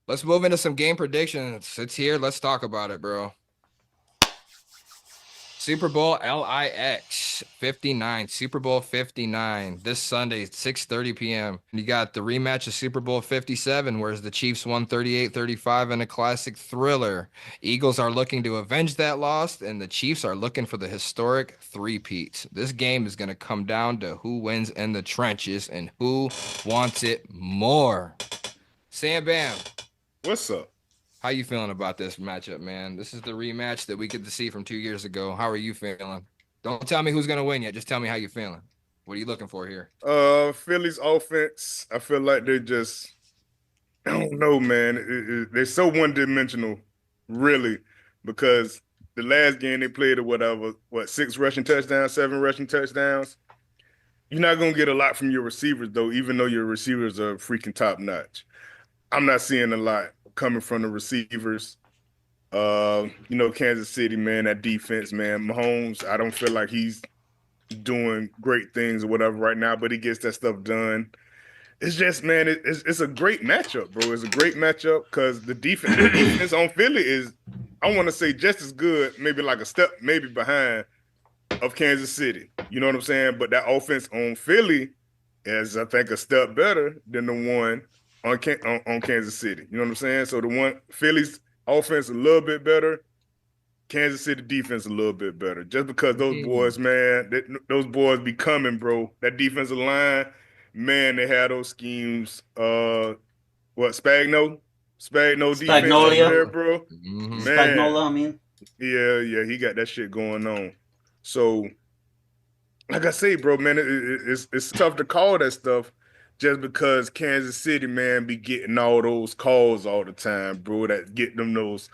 Let's move into some game predictions. It's here. Let's talk about it, bro. Super Bowl LIX 59, Super Bowl 59 this Sunday, 6:30 p.m. You got the rematch of Super Bowl 57, whereas the Chiefs won 38-35 in a classic thriller. Eagles are looking to avenge that loss, and the Chiefs are looking for the historic three-peat. This game is going to come down to who wins in the trenches and who wants it more. Sam Bam, What's up? how you feeling about this matchup, man? This is the rematch that we get to see from 2 years ago. How are you feeling? Don't tell me who's gonna win yet. Just tell me how you're feeling. What are you looking for here? Philly's offense. I feel like they're just. I don't know, man. They're so one-dimensional, really, because the last game they played or whatever, what, 6 rushing touchdowns, 7 rushing touchdowns. You're not gonna get a lot from your receivers though, even though your receivers are freaking top notch. I'm not seeing a lot coming from the receivers. Kansas City, man, that defense, man. Mahomes, I don't feel like he's doing great things or whatever right now, but he gets that stuff done. It's just, man, it's a great matchup, bro. It's a great matchup because the defense on Philly is, I want to say, just as good, maybe like a step, maybe behind of Kansas City. You know what I'm saying? But that offense on Philly is, I think, a step better than the one on Kansas City. You know what I'm saying? So the one Philly's offense a little bit better, Kansas City defense a little bit better. Just because those Mm. boys, man, those boys be coming, bro. That defensive line, man, they had those schemes. What Spagno defense over Spagnolia, there, Spagnola. bro. Hmm. Man, Spagnola. I mean, yeah, he got that shit going on. So, like I say, bro, man, it's tough to call that stuff just because Kansas City, man, be getting all those calls all the time, bro. That get them those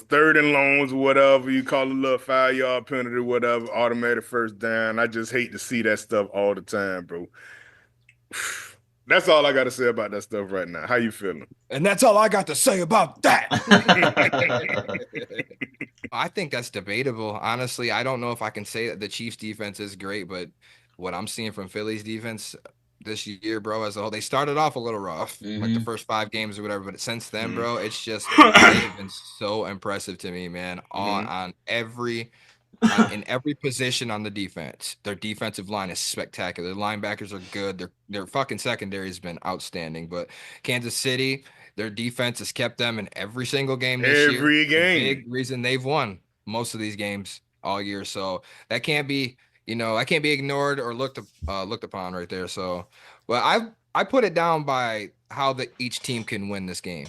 third and longs or whatever you call a little 5 yard penalty, whatever, automatic first down. I just hate to see that stuff all the time, bro. That's all I got to say about that stuff right now. How you feeling? And that's all I got to say about that. I I think that's debatable. Honestly, I don't know if I can say that the Chiefs defense is great, but what I'm seeing from Philly's defense this year, bro, as a whole, they started off a little rough, like the hmm first 5 games or whatever, but since then, Mhm. bro, it's just they have been so impressive to me, man. On Mhm. on every in every position on the defense. Their defensive line is spectacular. Their linebackers are good. Their fucking secondary has been outstanding. But Kansas City, their defense has kept them in every single game this year. Every The big game. reason they've won most of these games all year. So that can't be, that can't be ignored or looked upon right there. So, but I put it down by how each team can win this game.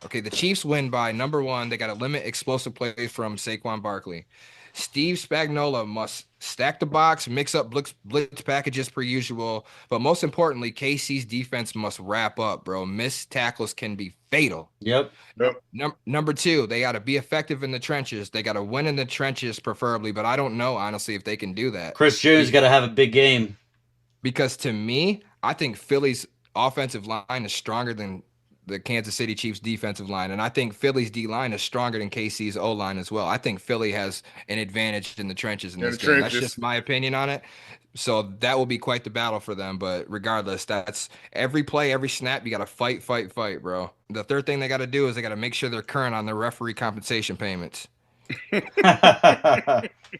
Okay, the Chiefs win by number one. They got to limit explosive plays from Saquon Barkley. Steve Spagnuolo must stack the box, mix up blitz packages per usual, but most importantly, KC's defense must wrap up, bro. Missed tackles can be fatal. yep. Yep. Number two, they got to be effective in the trenches. They got to win in the trenches, preferably, but I don't know, honestly, if they can do that. Chris Jones Be- got to have a big game. because to me, I think Philly's offensive line is stronger than the Kansas City Chiefs defensive line. And I think Philly's D line is stronger than KC's O line as well. I think Philly has an advantage in the trenches in In this the game. That's just trenches. my opinion on it. So that will be quite the battle for them. But regardless, that's every play, every snap, you got to fight, fight, fight, bro. The third thing they got to do is they got to make sure they're current on their referee compensation payments.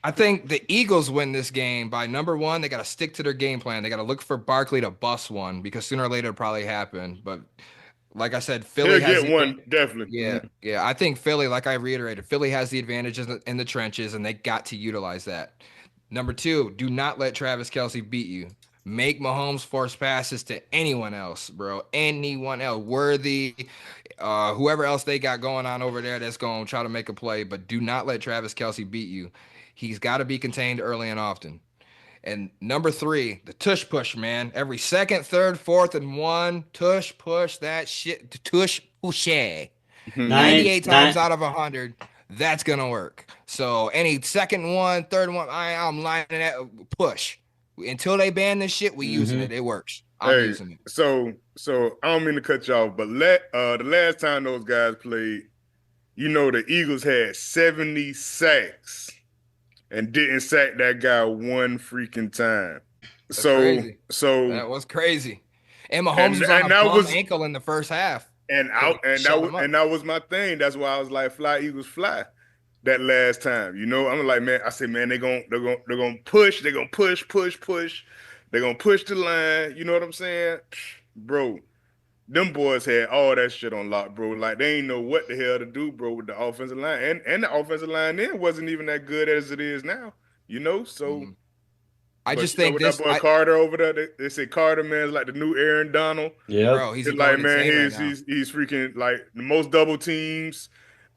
I think the Eagles win this game by number one. They got to stick to their game plan. They got to look for Barkley to bust one because sooner or later it'll probably happen. But like I said, Philly He'll has get the one, definitely. yeah, Mhm. yeah. I think Philly, like I reiterated, Philly has the advantages in the trenches, and they got to utilize that. Number two, do not let Travis Kelsey beat you. Make Mahomes force passes to anyone else, bro. Anyone else, Worthy, whoever else they got going on over there that's going to try to make a play, but do not let Travis Kelsey beat you. He's got to be contained early and often. And number three, the tush push, man. Every second, third, fourth, and one, tush push that shit. Tush push. Mhm. 9, 98 times 9, out of 100, that's gonna work. So any second one, third one, I'm lining that push. Until they ban this shit, we using hmm it. It works. I'm Hey, using it. so I don't mean to cut you off, but the last time those guys played, the Eagles had 70 sacks and didn't sack that guy one freaking time. That's So crazy. so That was crazy. And Mahomes and was on and a that bum was ankle in the first half. and So out he and shut him up. that was my thing. That's why I was like, fly Eagles fly that last time. You know, I'm like, man, I said, man, they're gonna push, they're gonna push, they're gonna push the line. You know what I'm saying? Bro, them boys had all that shit on lock, bro. Like they ain't know what the hell to do, bro, with the offensive line. And the offensive line then wasn't even that good as it is now, you know? So Mhm. I but just you know think what that this, boy Carter over there, they say Carter man's like the new Aaron Donald. Yep. bro, he's It's like, going man, insane right now. he's freaking like the most double teams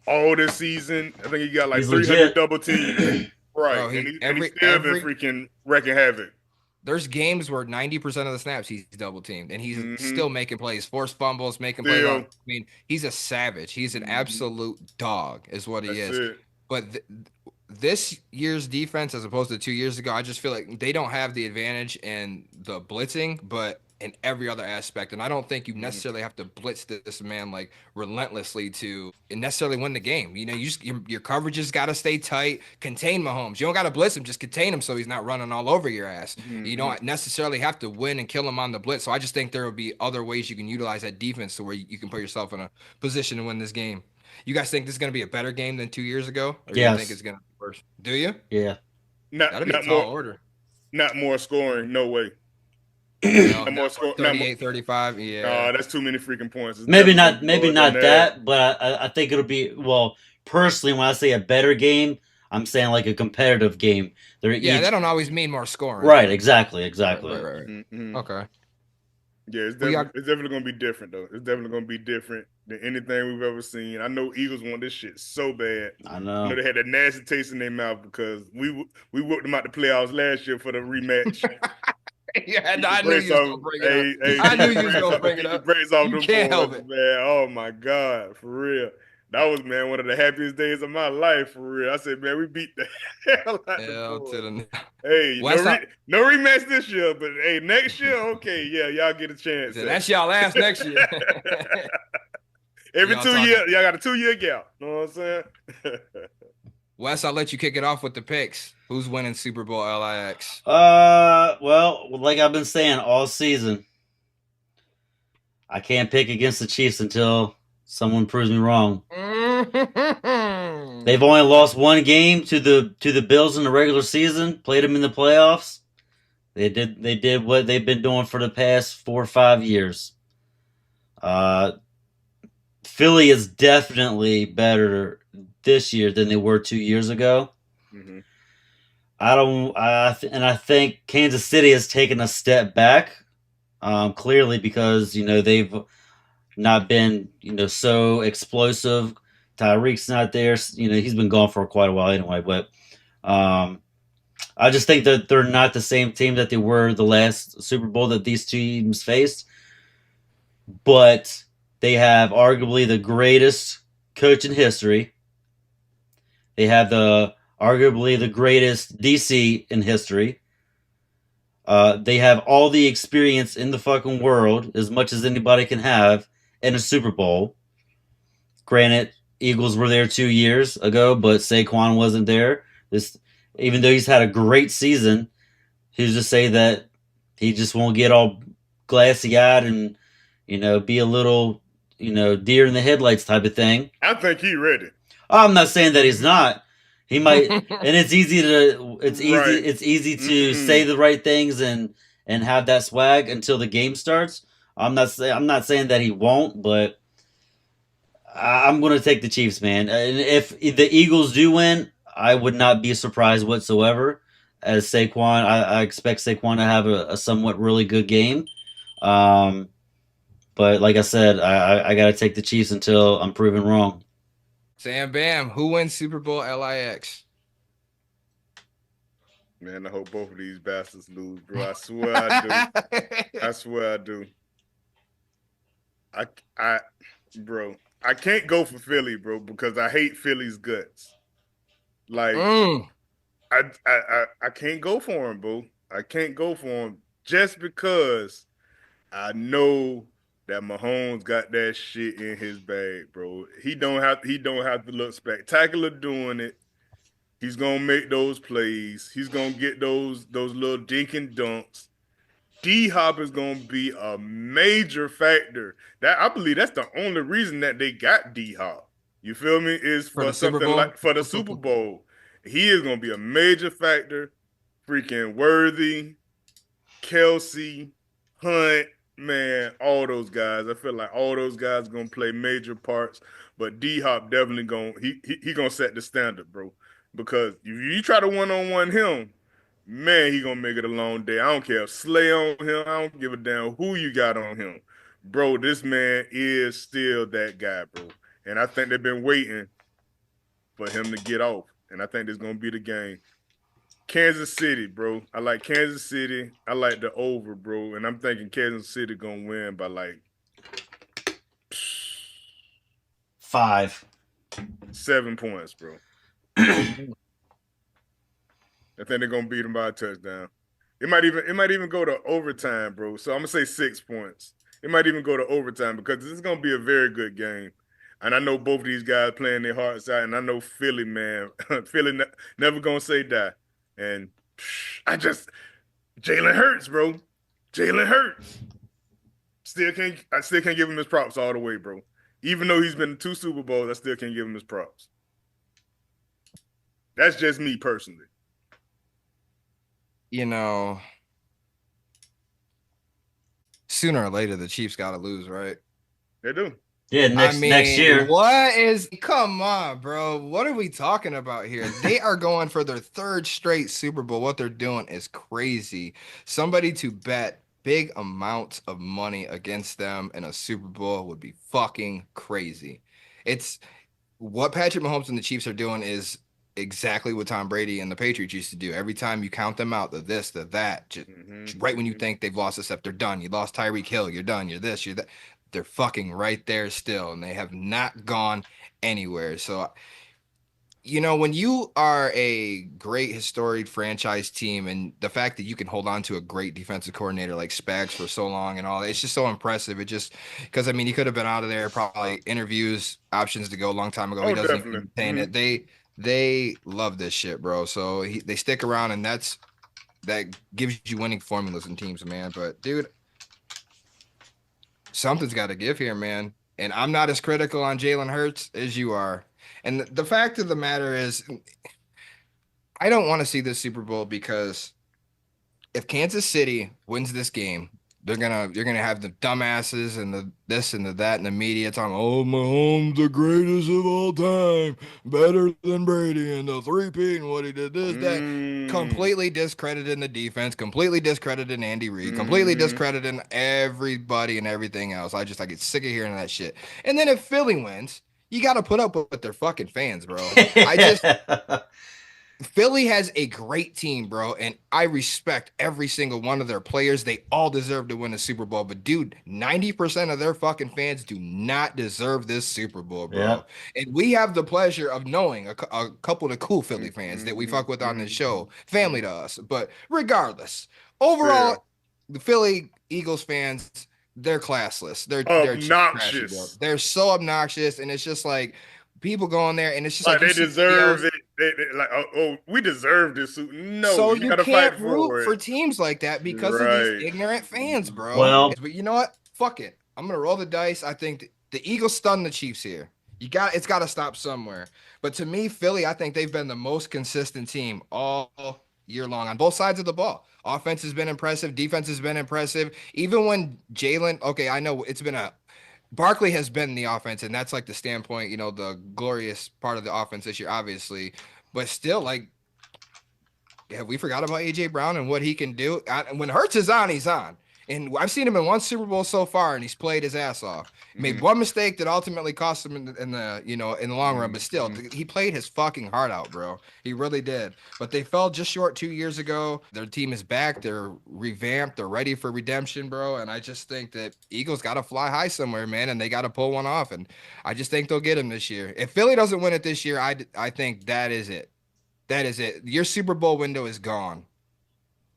all this season. I think he got like He's 300 legit. double teams. Right. Bro, he And he's every still been every freaking wrecking havoc. there's games where 90% of the snaps he's double teamed and he's Mm-hmm. still making plays, forced fumbles, making plays on. Still. I mean, he's a savage. He's an Mm-hmm. absolute dog, is what he That's is. it. But this year's defense, as opposed to 2 years ago, I just feel like they don't have the advantage in the blitzing, but in every other aspect. And I don't think you Mm-hmm. necessarily have to blitz this man like relentlessly to necessarily win the game. You know, your coverage has got to stay tight, contain Mahomes. You don't got to blitz him, just contain him so he's not running all over your ass. You Mm-hmm. don't necessarily have to win and kill him on the blitz. So I just think there will be other ways you can utilize that defense to where you can put yourself in a position to win this game. You guys think this is going to be a better game than 2 years ago, or you think it's Yes. going to be worse? Do you? Yeah. That'd be a Not more tall order. not more scoring. No way. No, Not more not more score. Not more. 38, 35. Yeah. No, that's too many freaking points. It's maybe definitely gonna not. be Maybe lower than not that. that, but I think it'll be well. Personally, when I say a better game, I'm saying like a competitive game. They're Yeah, that each don't always mean more scoring. right. Exactly. Right, right, Exactly. right, right. Mm-hmm. Okay. Yeah, Who y'all? it's definitely gonna be different though. It's definitely gonna be different than anything we've ever seen. I know Eagles want this shit so bad. I I know know. they had that nasty taste in their mouth because we whooped them out the playoffs last year for the rematch. Yeah, Keep the I knew brakes you was off. gonna bring it up. Hey, I knew you was gonna bring it keep the up. brakes off You them can't boys, help it. man. Oh my god, for real. That was man one of the happiest days of my life, for real. I said, man, we beat the hell out the L to boys. the Hey, West Side. no rematch this year, but hey, next year, okay, yeah, y'all get a He chance said, at that's y'all last next year. it. Every Y'all 2 years, talking. y'all got a 2 year gap. You know what I'm saying? Wes, I'll let you kick it off with the picks. Who's winning Super Bowl LIX? Well, like I've been saying all season, I can't pick against the Chiefs until someone proves me wrong. They've only lost one game to the Bills in the regular season. Played them in the playoffs. They did what they've been doing for the past 4 or 5 years. Uh, Philly is definitely better this year than they were 2 years ago. Mhm. I don't. And I think Kansas City has taken a step back. Clearly because they've not been so explosive. Tyreek's not there. He's been gone for quite a while anyway. But um, I just think that they're not the same team that they were the last Super Bowl that these teams faced. But they have arguably the greatest coach in history. They have the arguably the greatest DC in history. They have all the experience in the fucking world, as much as anybody can have in a Super Bowl. Granted, Eagles were there 2 years ago, but Saquon wasn't there. This, even though he's had a great season, he's just say that he just won't get all glassy eyed and be a little deer in the headlights type of thing. I think he ready. I'm not saying that he's not. He might, and Right. it's easy to say Mm-mm. the right things and have that swag until the game starts. I'm not saying that he won't, but I'm going to take the Chiefs, man. And if the Eagles do win, I would not be surprised whatsoever. As Saquon, I expect Saquon to have a somewhat really good game. Um, but like I said, I got to take the Chiefs until I'm proven wrong. Sam Bam, who wins Super Bowl LIX? Man, I hope both of these bastards lose, bro. I swear I do. I swear I do. I, I, bro, I can't go for Philly, bro, because I hate Philly's guts. Like, Mm. I can't go for him, bro. I can't go for him just because I know that Mahomes got that shit in his bag, bro. He don't have to look spectacular doing it. He's gonna make those plays. He's gonna get those little dink and dunks. D Hop is gonna be a major factor. That I believe that's the only reason that they got D Hop. You feel me? Is For for the Super something Bowl. like for the Super Bowl. He is gonna be a major factor. Freaking Worthy, Kelsey, Hunt, man, all those guys. I feel like all those guys gonna play major parts. But D Hop definitely gonna he gonna set the standard, bro. Because if you try to one-on-one him, man, he gonna make it a long day. I don't care if Slay on him. I don't give a damn who you got on him, bro. This man is still that guy, bro. And I think they've been waiting for him to get off. And I think this gonna be the game. Kansas City, bro. I like Kansas City. I like the over, bro. And I'm thinking Kansas City gonna win by like 5. 7 points, bro. I think they're gonna beat them by a touchdown. It might even go to overtime, bro. So I'm gonna say 6 points. It might even go to overtime because this is gonna be a very good game. And I know both of these guys playing their hearts out, and I know Philly, man, Philly never gonna say die. And I just Jalen Hurts, bro. Jalen Hurts. I still can't give him his props all the way, bro. Even though he's been to 2 Super Bowls, I still can't give him his props. That's just me personally. You know, sooner or later the Chiefs got to lose, right? They do. Yeah, I next mean, year. what is? Come on, bro. What are we talking about here? They are going for their third straight Super Bowl. What they're doing is crazy. Somebody to bet big amounts of money against them in a Super Bowl would be fucking crazy. It's what Patrick Mahomes and the Chiefs are doing is exactly what Tom Brady and the Patriots used to do. Every time you count them out, the this, the that, just right when you think they've lost a step, they're done. You lost Tyreek Hill, you're done. You're this, you're that. They're fucking right there still, and they have not gone anywhere. So, when you are a great historic franchise team, and the fact that you can hold on to a great defensive coordinator like Spags for so long and all, it's just so impressive. It just because I mean he could have been out of there, probably interviews, options to go a long time ago. He Oh, doesn't definitely. even entertain it. They love this shit, bro. So they stick around, and that gives you winning formulas in teams, man. But dude, something's got to give here, man. And I'm not as critical on Jalen Hurts as you are. And the fact of the matter is, I don't want to see this Super Bowl because if Kansas City wins this game, you're gonna have the dumbasses and the this and the that and the media talking, oh, Mahomes the greatest of all time, better than Brady and the three-peat and what he did this, that. Mm. Completely discrediting the defense, completely discrediting Andy Reid, completely Mm-hmm. discrediting everybody and everything else. I get sick of hearing that shit. And then if Philly wins, you got to put up with their fucking fans, bro. I just Philly has a great team, bro, and I respect every single one of their players. They all deserve to win a Super Bowl, but dude, 90% of their fucking fans do not deserve this Super Bowl, Yeah. bro. And we have the pleasure of knowing a couple of cool Philly fans that we Mm-hmm. fuck with on this show, Mm-hmm. family to us. But regardless, Fair. overall, the Philly Eagles fans, they're classless. They're just trashy, bro. Obnoxious. They're so obnoxious, and it's just like people go in there, and it's just Like like you they see deserve videos. it. Like, oh, we deserve this suit. No, So you you got to fight can't root for it. for teams like that because of these Right. ignorant fans, bro. Well, But you know what? Fuck it. I'm gonna roll the dice. I think the Eagles stun the Chiefs here. It's got to stop somewhere. But to me, Philly, I think they've been the most consistent team all year long on both sides of the ball. Offense has been impressive. Defense has been impressive. Even when Jalen, okay, I know it's been a Barkley has been the offense, and that's like the standpoint, the glorious part of the offense this year, obviously. But still, like yeah, we forgot about AJ Brown and what he can do. When Hurts is on, he's on. And I've seen him in one Super Bowl so far, and he's played his ass off. Made Mm-hmm. one mistake that ultimately cost him in the long run, but still, Mm-hmm. he played his fucking heart out, bro. He really did. But they fell just short 2 years ago. Their team is back. They're revamped. They're ready for redemption, bro. And I just think that Eagles got to fly high somewhere, man, and they got to pull one off. And I just think they'll get him this year. If Philly doesn't win it this year, I think that is it. That is it. Your Super Bowl window is gone.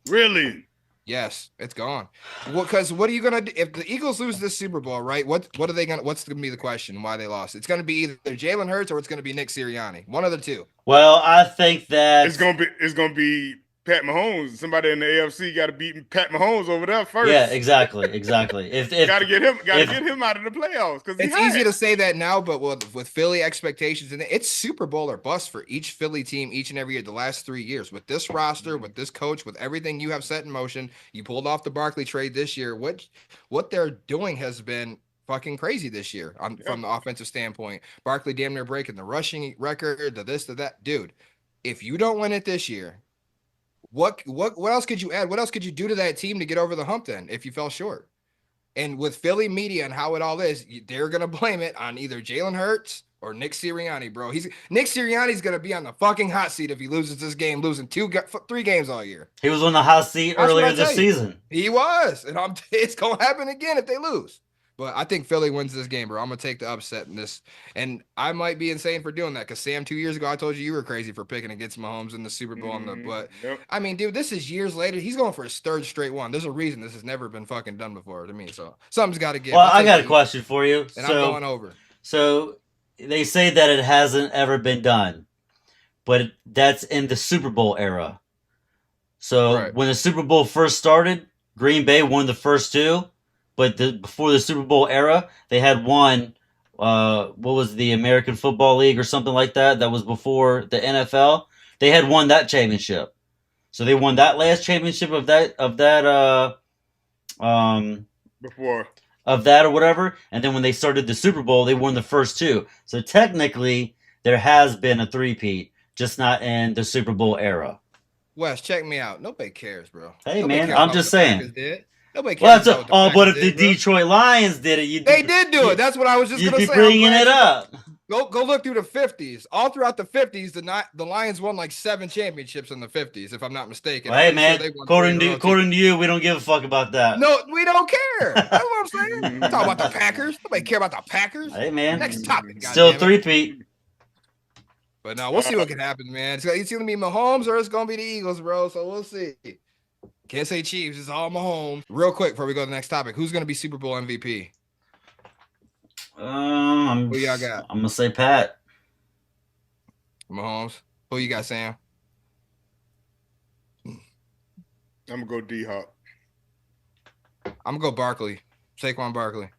Really? Yes, it's gone. Well, because what are you gonna do if the Eagles lose this Super Bowl, right? What are they gonna? What's gonna be the question? Why they lost? It's gonna be either Jalen Hurts or it's gonna be Nick Sirianni. One of the two. well, I think that It's gonna be Pat Mahomes. Somebody in the AFC got to beat Pat Mahomes over there first. Yeah, exactly. If got to get him if out of the playoffs because It's easy to say that now, but with Philly expectations, and it's Super Bowl or bust for each Philly team each and every year the last 3 years. With this roster, with this coach, with everything you have set in motion, you pulled off the Barkley trade this year. What they're doing has been fucking crazy this year from the offensive standpoint. Barkley damn near breaking the rushing record, the this, the that. Dude, if you don't win it this year, what else could you add? What else could you do to that team to get over the hump then if you fell short? And with Philly media and how it all is, they're gonna blame it on either Jalen Hurts or Nick Sirianni, bro. Nick Sirianni's gonna be on the fucking hot seat if he loses this game, losing 3 games all year. he was on the hot seat That's what earlier I this tell you. season. He was, and it's gonna happen again if they lose. But I think Philly wins this game, bro. I'm gonna take the upset in this, and I might be insane for doing that because Sam, 2 years ago, I told you were crazy for picking against Mahomes in the Super Bowl. But I mean, dude, this is years later. He's going for his 3rd straight one. There's a reason this has never been fucking done before to me. So something's got to give. Well, I got a question for you. And I'm going over. So they say that it hasn't ever been done, but that's in the Super Bowl era. So when the Super Bowl first started, Green Bay won the first 2, but before the Super Bowl era, they had one. What was the American Football League or something like that? That was before the NFL. They had won that championship, so they won that last championship before of that or whatever. And then when they started the Super Bowl, they won the first 2. So technically, there has been a three-peat, just not in the Super Bowl era. Wes, check me out. Nobody cares, bro. Hey, Nobody man, I'm just saying. Nobody cares. But if the Detroit Lions did it, they did do it. That's what I was just going to say. You'd be bringing it up. Go look through the 50s. All throughout the 50s, the Lions won like 7 championships in the 50s, if I'm not mistaken. Well, hey, man, according to you, we don't give a fuck about that. No, we don't care. That's what I'm saying. Talk about the Packers. Nobody care about the Packers. Hey, man. Next topic. Still 3-peat. But no, we'll see what can happen, man. It's going to be Mahomes or it's going to be the Eagles, bro. So we'll see. Can't say Chiefs. It's all Mahomes. Real quick before we go to the next topic, who's going to be Super Bowl MVP? Who y'all got? I'm going to say Pat. Mahomes. Who you got, Sam? I'm going to go D-Hop. I'm going to go Barkley. Saquon Barkley.